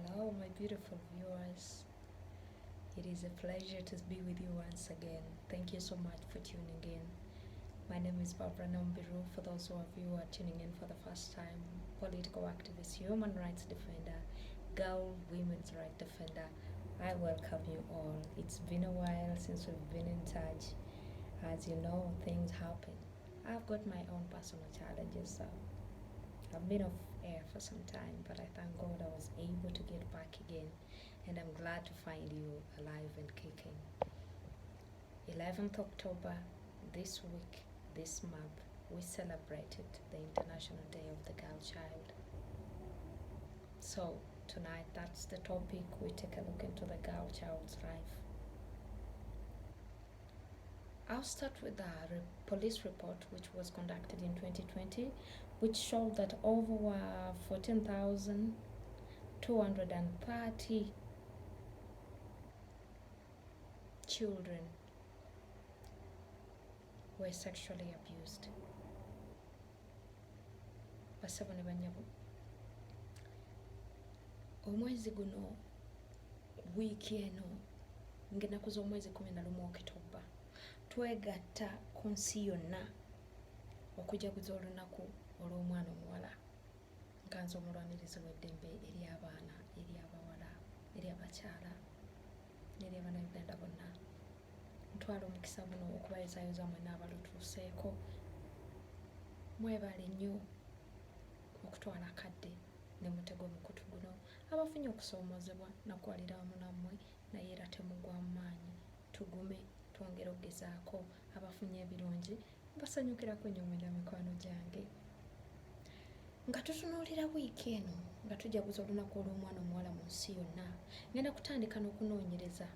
Hello, my beautiful viewers. It is a pleasure to be with you once again. Thank you so much for tuning in. My name is Barbara Nambiru. For those of you who are tuning in for the first time, political activist, human rights defender, girl, women's rights defender, I welcome you all. It's been a while since we've been in touch. As you know, things happen. I've got my own personal challenges, so I've been off air for some time, but I thank God I was able to get back again, and I'm glad to find you alive and kicking. 11th October, this week, this month, we celebrated the International Day of the Girl Child. So tonight, that's the topic. We take a look into the girl child's life. I'll start with the police report, which was conducted in 2020, which showed that over 14,230 children were sexually abused. Basabone banyabo. Omwezi guno, wiiki eno, ng'ennaku z'omwezi 11 Oktoba, twegatta ku nsi yonna okujaguza olunaku olw'omwana omuwala nga nze omulwanirizi w'eddembe eri abaana, eri abawala, eri abakyala n'eri Abannayuganda bonna. Ntwala omukisa guno okubayozaayoza mwenna abalutuuseeko. Mwebale nnyo okutwala akadde ne mutego omukutu guno. Abafunye okusoomoozebwa nakwalira wamu nammwe, naye era temugwa mu maanyi. Tugume twongere okugezaako. Abafunye ebirungi basanyukirako nnyo mwena mikwano gyange. Nga tutunuulira wiiki eno nga tujaguza olunaku olw'omwana omuwala mu nsi yonna, ngenda kutandika n'okunoonyereza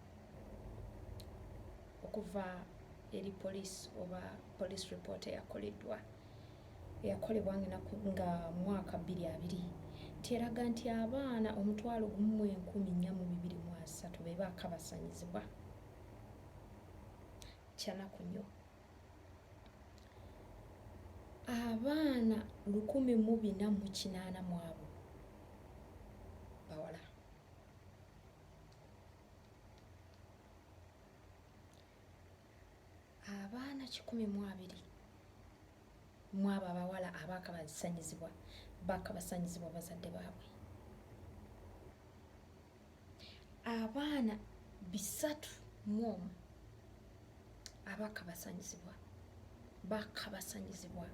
okuva eri poliisi oba police report eyakolebwa nga mwaka 2020 teraga nti abaana 1,423 be baakabasanyizibwa. Kyanaku nnyo. Abaana 1,480 mu abo bawala. Abaana 120 mu abo abawala baakabasanyizibwa bazadde baabwe. Abaana 301 baakabasanyizibwa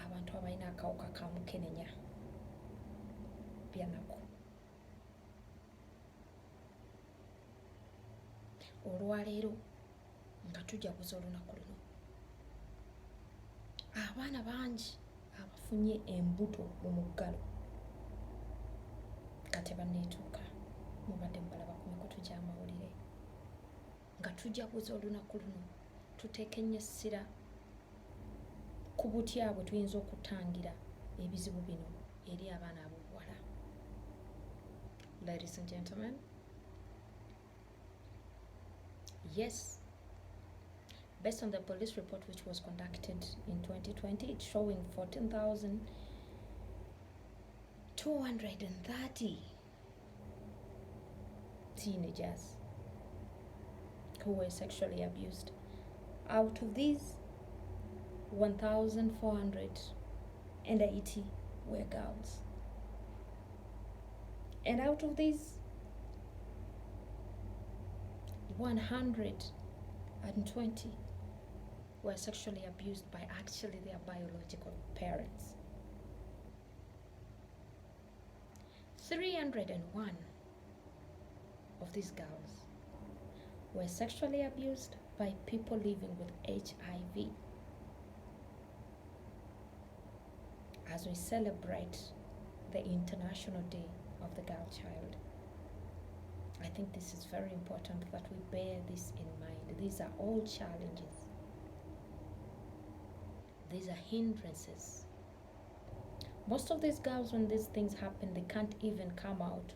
abantu abalina akawuka ka mukenenya. Byanaku. Olwaleero nga tujaguza olunaku luno, abaana bangi abafunye embuto mu muggalo nga tebanneetuuka. Mubadde mubalaba ku mikutu gy'amawulire. Nga tujaguza olunaku luno, tuteeke nnyo essira ku butya bwe tuyinza okutangira ebizibu bino eri abaana ab'obuwala. Ladies and gentlemen, yes, based on the police report which was conducted in 2020, it's showing 14,230 teenagers who were sexually abused. Out of these, 1,480 were girls. And out of these, 120 were sexually abused by actually their biological parents. 301 of these girls were sexually abused by people living with HIV. As we celebrate the International Day of the Girl Child, I think this is very important that we bear this in mind. These are all challenges. These are hindrances. Most of these girls, when these things happen, they can't even come out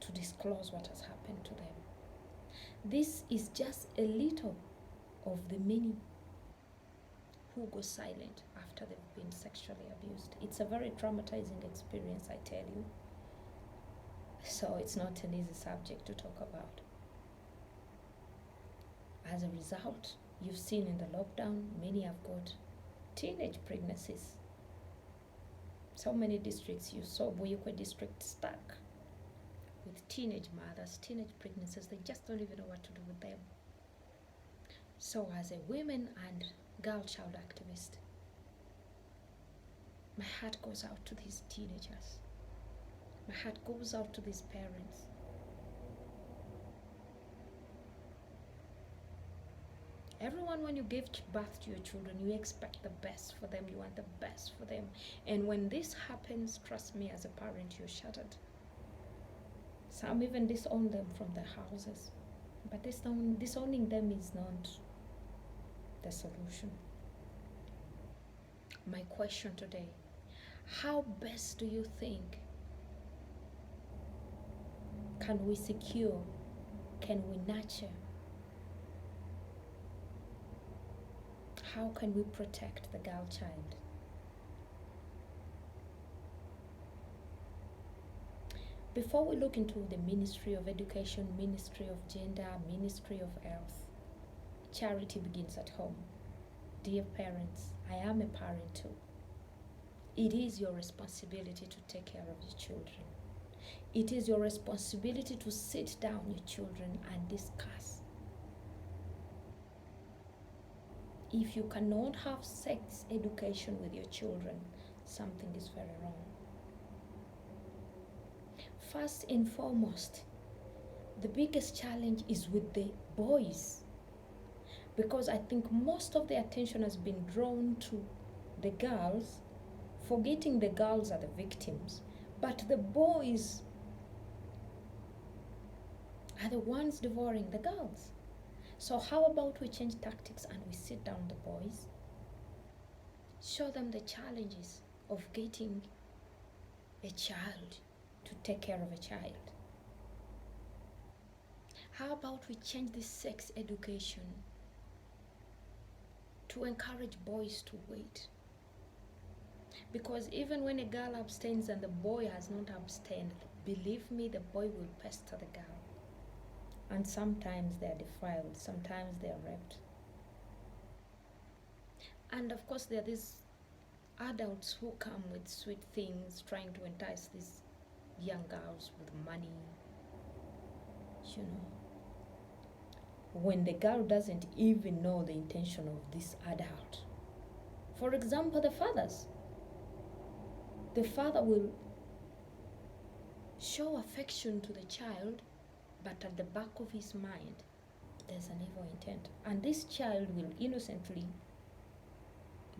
to disclose what has happened to them. This is just a little of the many who go silent after they've been sexually abused. It's a very traumatizing experience, I tell you. So it's not an easy subject to talk about. As a result, you've seen in the lockdown, many have got teenage pregnancies. So many districts, you saw Buyukwe district stuck with teenage mothers, teenage pregnancies. They just don't even know what to do with them. So as a women and girl child activist, my heart goes out to these teenagers. My heart goes out to these parents. Everyone, when you give birth to your children, you expect the best for them, you want the best for them. And when this happens, trust me, as a parent, you're shattered. Some even disown them from their houses. But disowning them is not the solution. My question today, how best do you think can we secure, can we nurture, how can we protect the girl child? Before we look into the Ministry of Education, Ministry of Gender, Ministry of Health, charity begins at home. Dear parents, I am a parent too. It is your responsibility to take care of your children. It is your responsibility to sit down your children and discuss. If you cannot have sex education with your children, something is very wrong. First and foremost, the biggest challenge is with the boys, because I think most of the attention has been drawn to the girls, forgetting the girls are the victims, but the boys are the ones devouring the girls. So how about we change tactics and we sit down the boys, show them the challenges of getting a child to take care of a child. How about we change this sex education to encourage boys to wait? Because even when a girl abstains and the boy has not abstained, believe me, the boy will pester the girl. And sometimes they are defiled, sometimes they are raped. And of course, there are these adults who come with sweet things, trying to entice these young girls with money, you know, when the girl doesn't even know the intention of this adult. For example, the fathers. The father will show affection to the child, but at the back of his mind, there's an evil intent. And this child will innocently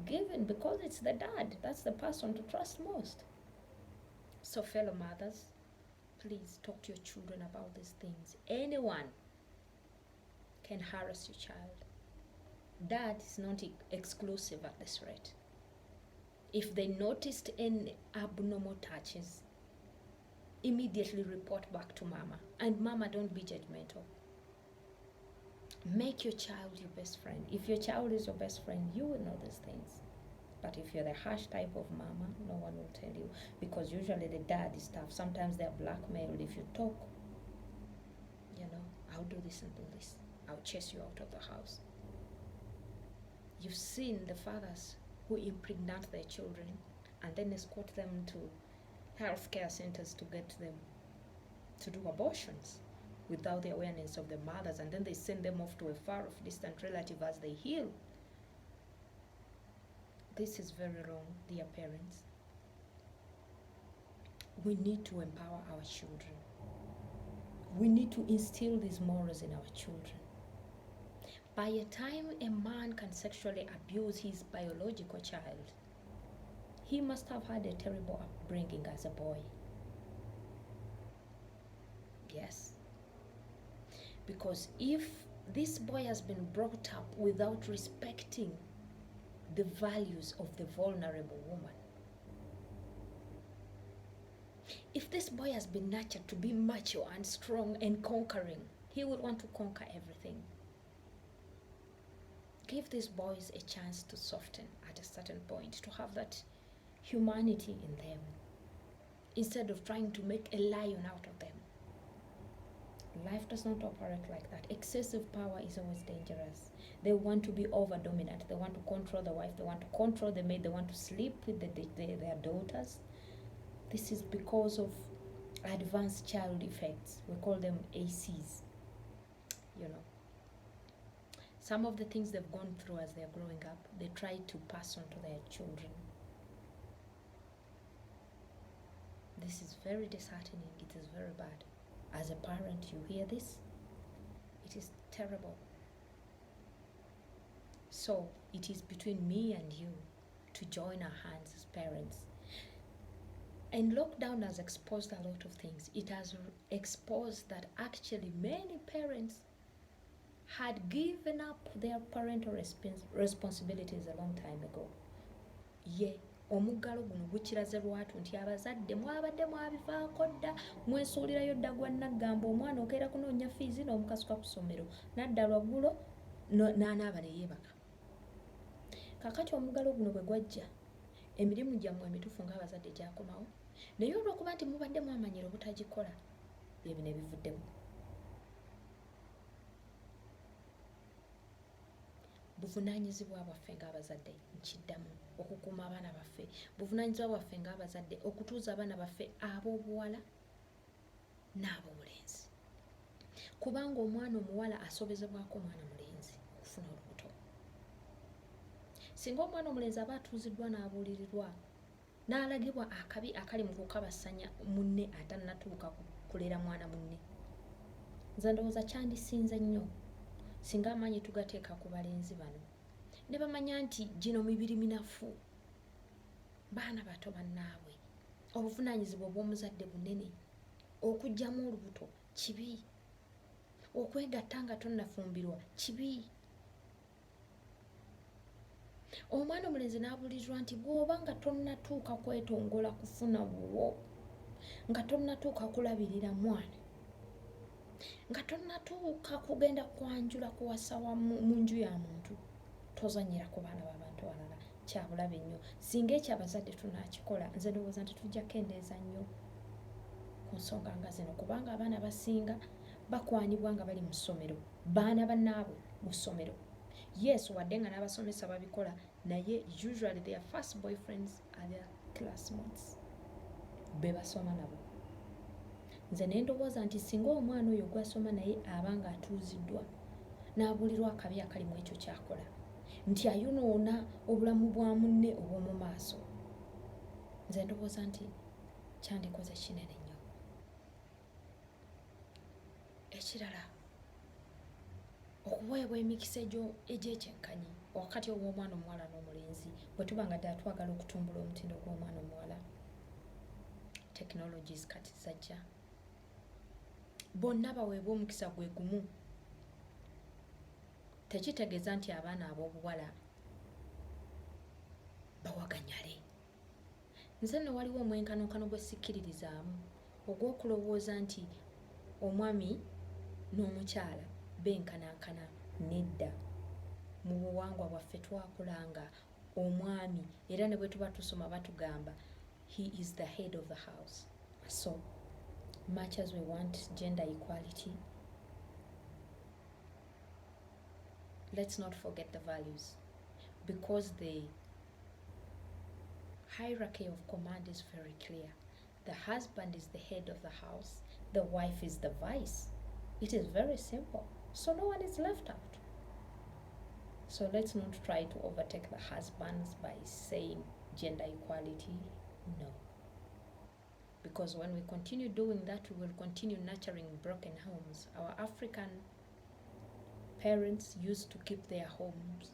give in because it's the dad. That's the person to trust most. So fellow mothers, please talk to your children about these things. Anyone can harass your child. Dad is not exclusive at this rate. If they noticed any abnormal touches, immediately report back to mama. And mama, don't be judgmental. Make your child your best friend. If your child is your best friend, you will know these things. But if you're the harsh type of mama, no one will tell you. Because usually the dad is tough. Sometimes they're blackmailed. If you talk, you know, I'll do this and do this. I'll chase you out of the house. You've seen the fathers who impregnate their children and then escort them to healthcare centers to get them to do abortions without the awareness of the mothers, and then they send them off to a far-off distant relative as they heal. This is very wrong, dear parents. We need to empower our children. We need to instill these morals in our children. By the time a man can sexually abuse his biological child, he must have had a terrible upbringing as a boy. Yes. Because if this boy has been brought up without respecting the values of the vulnerable woman, if this boy has been nurtured to be macho and strong and conquering, he will want to conquer everything. Give these boys a chance to soften at a certain point, to have that humanity in them. instead of trying to make a lion out of them. Life does not operate like that. Excessive power is always dangerous. They want to be over dominant. They want to control the wife. They want to control the maid. They want to sleep with their daughters. This is because of advanced child effects. We call them ACs. You know, some of the things they've gone through as they're growing up, they try to pass on to their children. This is very disheartening. It is very bad. As a parent, you hear this? It is terrible. So it is between me and you to join our hands as parents. And lockdown has exposed a lot of things. It has exposed that actually many parents had given up their parental responsibilities a long time ago. Omuggalo guno gukiraze lwatu nti abazadde mwabadde mwabivaako dda mwesuulirayo dda gwa naggamba omwana okeera kunoonya fiizi n'omukasuka ku ssomero nadda lwaggulo n'anaaba ne yeebaka. Kaakati omuggalo guno bwe gwajja emirimu gyammwe emituufu ng'abazadde gyakomawo, naye olw'okuba nti mubadde mwamanyira obutagikola bye bino ebivuddemu. Buvunaanyizibwa bwaffe ng'abazadde nkiddamu okukuuma abaana baffe. Buvunaanyizibwa bwaffe ng'abazadde okutuuza abaana baffe ab'obuwala n'ab'obulenzi, kubanga omwana omuwala asobezebwako omwana mulenzi okufuna olubuto. Singa omwana omulenzi aba atuuziddwa n'abuulirirwa n'alagibwa akabi akali mu kukabasanya munne atannatuuka kulera mwana munne, nze ndowooza kyandisinze nnyo singa amaanyi tugateeka ku balenzi bano ne bamanya nti gino mibiri minafu, baana bato bannaabwe. Obuvunaanyizibwa obw'omuzadde bunene. Okuggyamu olubuto kibi, okwegatta nga tonnafumbirwa kibi. Omwana omulenzi n'abuulirirwa nti bw'oba nga tonnatuuka kwetongola kufuna buwo, nga tonnatuuka kulabirira mwana, nga tonnatuuka kugenda kwanjula kuwasa mu nju ya muntu, tozanyira ku baana b'abantu balala. Kyabulabe nnyo. Singa ekyo abazadde tunaakikola, nze ndowooza nti tujja kendeeza nnyo ku nsonga nga zino, kubanga abaana basinga bakwanibwa nga bali mu ssomero, baana bannaabwe mu ssomero. Yes, wadde nga n'abasomesa babikola, naye usually their first boyfriends are their classmates, be basoma nabo. Nze ne ndowooza nti singa omwana oyo gwasoma naye abanga atuuziddwa n'abuulirwa akabi akali mu ekyo kyakola, nti ayonoona obulamu bwa munne obw'omu maaso, nze ndowooza nti kyandikoze kinene nnyo. Ekirala, okuweebwa emikisa egy'ekyenkanyi wakati w'omwana omuwala n'omulenzi bwe tuba nga ddala twagala okutumbula omutindo gw'omwana omuwala. Technologies kati zajja, bonna baweebwa omukisa gwe gumu. Tekitegeeza nti abaana ab'obuwala bawaganyale. Nze nno waliwo omwenkanonkano gwe sikkiririzaamu ogw'okulowooza nti omwami n'omukyala benkanankana. Nedda. Mu buwangwa bwaffe twakulanga omwami, era ne bwe tuba tusoma batugamba he is the head of the house. So much as we want gender equality, let's not forget the values, because the hierarchy of command is very clear. The husband is the head of the house, the wife is the vice. It is very simple, so no one is left out. So let's not try to overtake the husbands by saying gender equality. No. Because when we continue doing that, we will continue nurturing broken homes. Our African parents used to keep their homes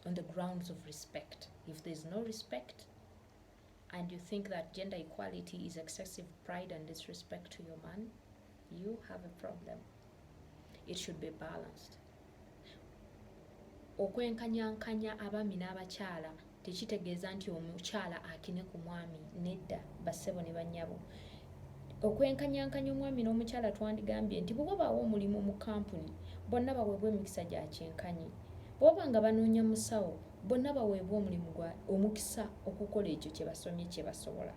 on the grounds of respect. If there's no respect, and you think that gender equality is excessive pride and disrespect to your man, you have a problem. It should be balanced. Okwenkanyankanya abaami n'abakyala tekitegeeza nti omukyala akine ku mwami. Nedda, bassebo ne bannyabo. Okwenkanyankanya omwami n'omukyala twandigambye nti bwe wabaawo omulimu mu kampuni, bonna baweebwa emikisa gya kyenkanyi. Bw'oba nga banoonya musawo, bonna baweebwa omukisa okukola ekyo kye basomye kye basobola.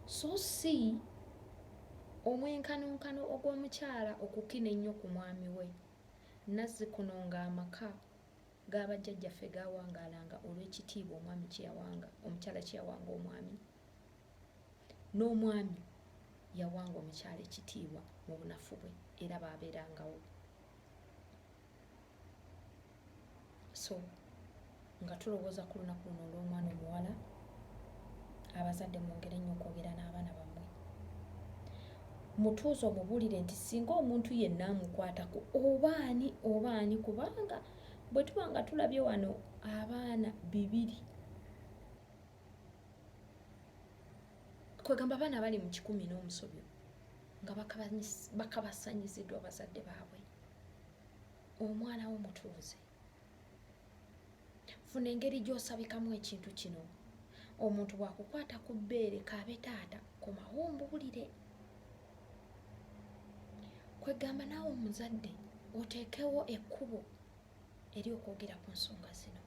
so si omwenkanonkano ogw'omukyala okukina ennyo ku mwami we nazzikuno ng'amaka g'abajjajjaffe gaawangaalanga olw'ekitiibwa omwami kyeyawanga omukyala kyeyawanga omwami, n'omwami yawanga omukyala ekitiibwa mu bunafu bwe era baabeerangawo. So nga tulowooza ku lunaku luno olw'omwana omuwala, abazadde mwongere nnyo okwogera n'abaana bammwe, mutuuze omubuulire nti singa omuntu yenna amukwatako oba ani kubanga bwe tuba nga tulabye wano abaana 2 kwegamba abaana bali mu 10 n'omusobyo nga bakabasanyiziddwa bazadde baabwe. Omwana wo mutuuze, funa engeri gy'osabikamu ekintu kino. Omuntu bw'akukwata ku bbeere kaabe taata komawo ombuulire. Kwegamba naawe omuzadde oteekewo ekkubo eri okwogera ku nsonga zino.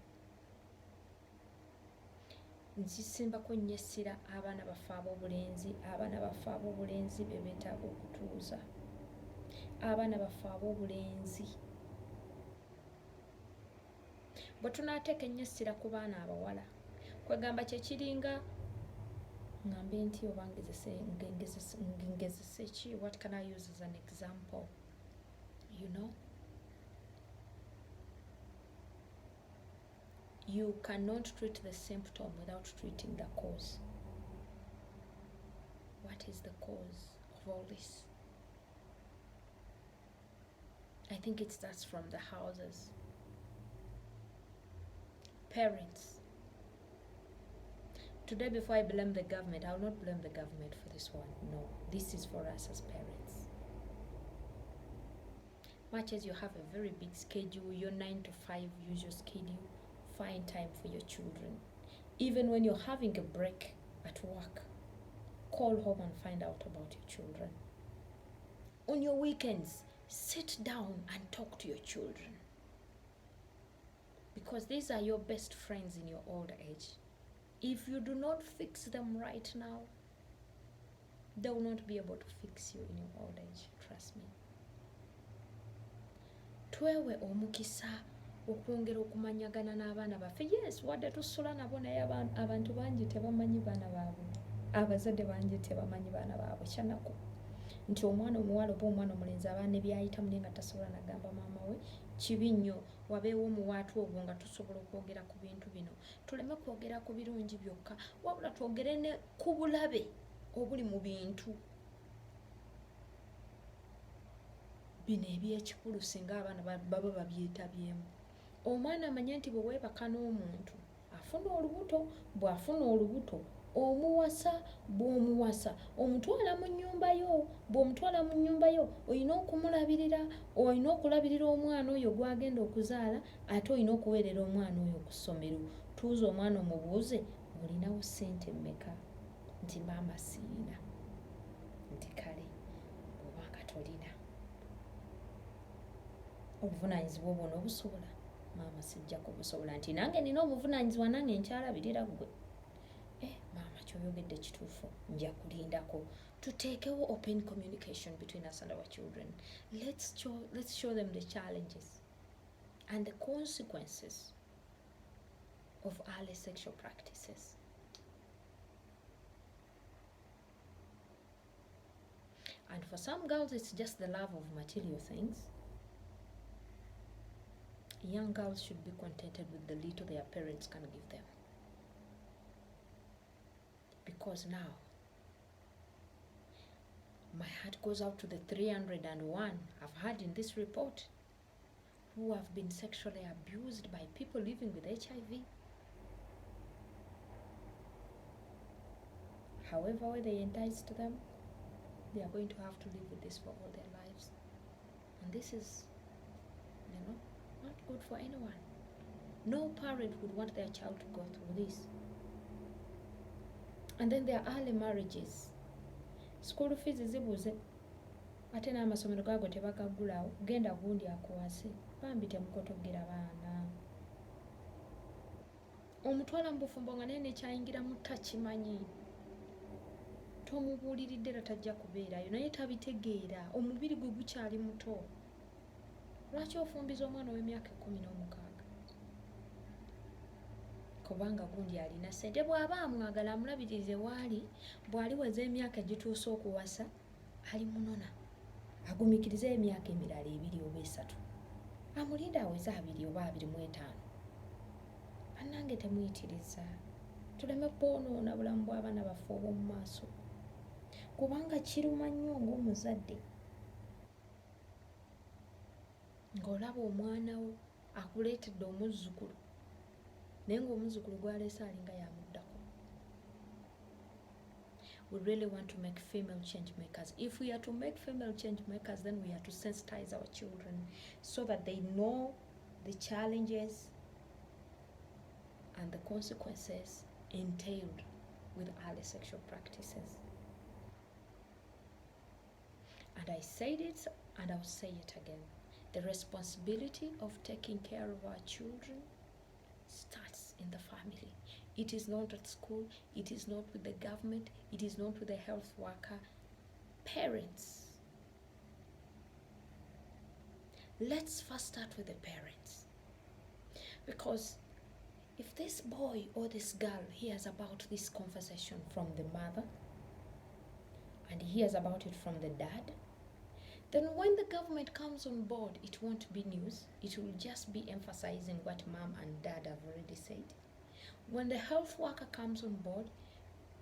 Nzisimbako nnyo essira abaana baffe ab'obulenzi be beetaaga okutuuza, abaana baffe ab'obulenzi. Bwe tunaateeka ennyo essira ku baana abawala, kwegamba kyekiringa ngambe nti oba ngezese ki, what can I use as an example, you know? You cannot treat the symptom without treating the cause. What is the cause of all this? I think it starts from the houses. Parents. Today, before I blame the government, I will not blame the government for this one. No, this is for us as parents. Much as you have a very big schedule, your 9 to 5 usual schedule, find time for your children. Even when you're having a break at work, call home and find out about your children. On your weekends, sit down and talk to your children, because these are your best friends in your old age. If you do not fix them right now, they will not be able to fix you in your old age. Trust me. Twewe omukisa okwongera okumanyagana n'abaana baffe. Yes, wadde tusula nabo naye abantu bangi tebamanyi baana baabwe. Abazadde bangi tebamanyi baana baabwe. Kyanako nti omwana omuwala oba omwana omulenzi abaana byayitamu naye nga tasobola nagamba maama we, kibi nnyo. Wabeewo omuwaatu ogwo nga tusobola okwogera ku bintu bino. Tuleme kwogera ku birungi byokka, wabula twogere ne ku bulabe obuli mu bintu bino eby'ekikulu singa abaana baba babyetabyemu. Omwana amanye nti bwe weebaka n'omuntu afuna olubuto, bw'afuna olubuto omuwasa, bw'omuwasa omutwala mu nnyumba yo, bw'omutwala mu nnyumba yo olina okumulabirira, olina okulabirira omwana oyo gw'agenda okuzaala, ate olina okuweerera omwana oyo ku ssomero. Tuuza omwana omubuuze, olinawo ssente mmeka? Nti maama siina. Nti kale obanga tolina obuvunaanyizibwa obwo n'obusobola, maama sijja kubusobola. Nti nange nina obuvunaanyizibwa, nange nkyalabirira ggwe. Maama kyoyogedde kituufu, nja kulindako. Tuteekewo open communication between us and our children. Let's show them the challenges and the consequences of early sexual practices. And for some girls, it's just the love of material things. Young girls should be contented with the little their parents can give them. Because now, my heart goes out to the 301 I've heard in this report who have been sexually abused by people living with HIV. However way they enticed them, they are going to have to live with this for all their lives. And this is, not good for anyone. No parent would want their child to go through this. And then there are early marriages. School fees zibuze. Ate n'amasomero gaago tebagaggulawo. Genda gundi akuwase. Bambi temukotogera baana. Omutwala mu bufumbo nga naye nekyayingira mu takimanyi. tomubuuliridde era tajja kubeerayo naye tabitegeera, omubiri gwe gukyali muto. Lwaki ofumbiza omwana ow'emyaka 16? Kubanga gundi alina ssente. Bw'aba amwagala amulabiririze waali, bw'aliweza emyaka gituusa okuwasa alimunona, agumikirize emyaka emirala 2 oba 3, amulinda aweze 2 oba 25. Bannange temuyitiriza, tuleme kwonoona bulamu bw'abaana baffe obw'omu maaso, kubanga kiruma nnyo ng'omuzadde ng'olaba omwana wo akuleetedde omuzzukulu naye ng'omuzzukulu gw'aleese alinga yamuddako. We really want to make female change makers. If we are to make female change makers, then we are to sensitize our children so that they know the challenges and the consequences entailed with early sexual practices. And I said it and I'll say it again. The responsibility of taking care of our children starts in the family. It is not at school, it is not with the government, it is not with the health worker. Parents. Let's first start with the parents. Because if this boy or this girl hears about this conversation from the mother and hears about it from the dad, then when the government comes on board, it won't be news. It will just be emphasizing what mom and dad have already said. When the health worker comes on board,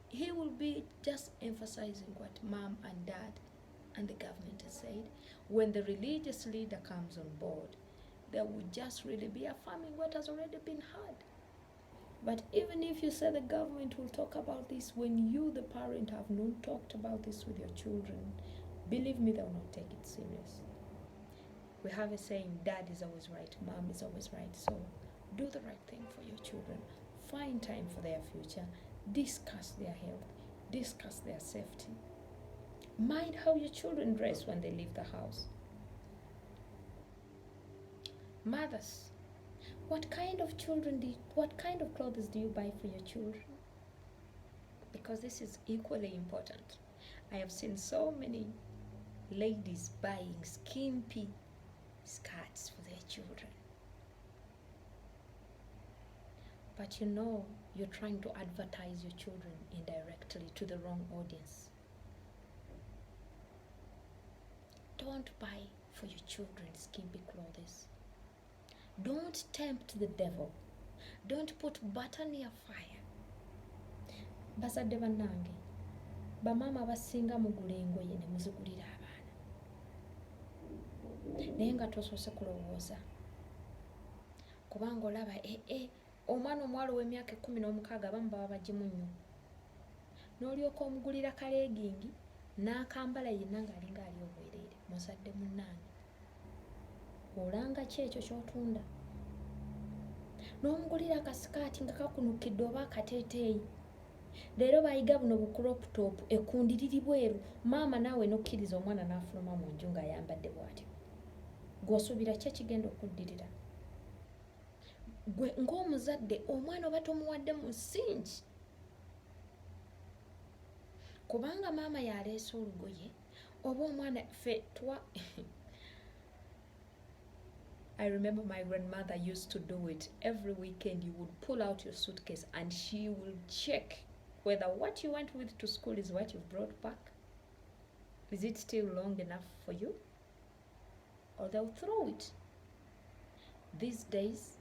he will be just emphasizing what mom and dad and the government has said. When the religious leader comes on board, they will just really be affirming what has already been heard. But even if you say the government will talk about this, when you, the parent, have not talked about this with your children, believe me, they will not take it serious. We have a saying, dad is always right, mom is always right. So do the right thing for your children. Find time for their future. Discuss their health. Discuss their safety. Mind how your children dress when they leave the house. Mothers, what kind of clothes do you buy for your children? Because this is equally important. I have seen so many ladies buying skimpy skirts for their children. But you know, you're trying to advertise your children indirectly to the wrong audience. Don't buy for your children skimpy clothes. Don't tempt the devil. Don't put butter near fire. Bazadde bannange, bamama abasinga mugula engoye ne muzigulira abaana. Naye nga tosoose kulowooza. Kubanga olaba omwana omuwala ow'emyaka 16 abamu baba bagimu nnyo. N'olyoka omugulira kaleegingi n'akambala yenna ng'alinga ali obwereere. Muzadde munnange, olanga ki ekyo ky'otunda? N'omugulira akasikaati nga kakunukidde oba akateeteeyi. Leero bayiga buno bu crop top, ekkundi liri bweru. Maama naawe n'okkiriza omwana n'afuluma mu nju ng'ayambadde bw'atyo. Gw'osuubira ki ekigenda okuddirira? Gwe ng'omuzadde omwana oba tomuwadde musingi. Kubanga maama yaleese olugoye oba omwana ffe I remember my grandmother used to do it. Every weekend you would pull out your suitcase and she will check whether what you went with to school is what you've brought back. Is it still long enough for you? Or they'll throw it. These days,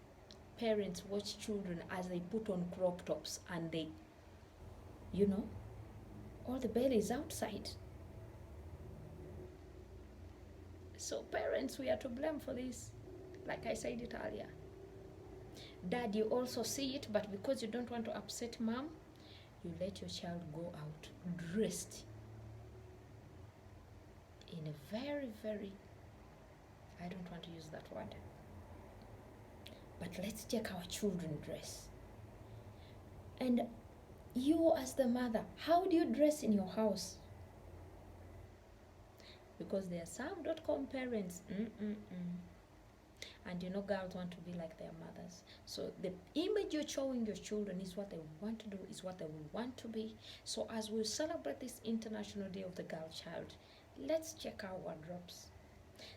parents watch children as they put on crop tops and they, all the belly is outside. So parents, we are to blame for this. Like I said it earlier. Dad, you also see it, but because you don't want to upset mom, you let your child go out dressed in a very, very, I don't want to use that word, but let's check our children dress. And you as the mother, how do you dress in your house? Because there are some .com parents, And you know, girls want to be like their mothers. So the image you're showing your children is what they want to do, is what they will want to be. So as we celebrate this International Day of the Girl Child, let's check our wardrobes.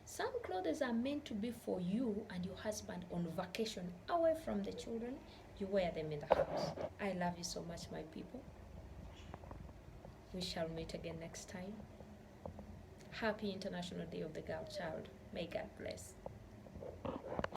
Some clothes are meant to be for you and your husband on vacation away from the children. You wear them in the house. I love you so much, my people. We shall meet again next time. Happy International Day of the Girl Child. May God bless.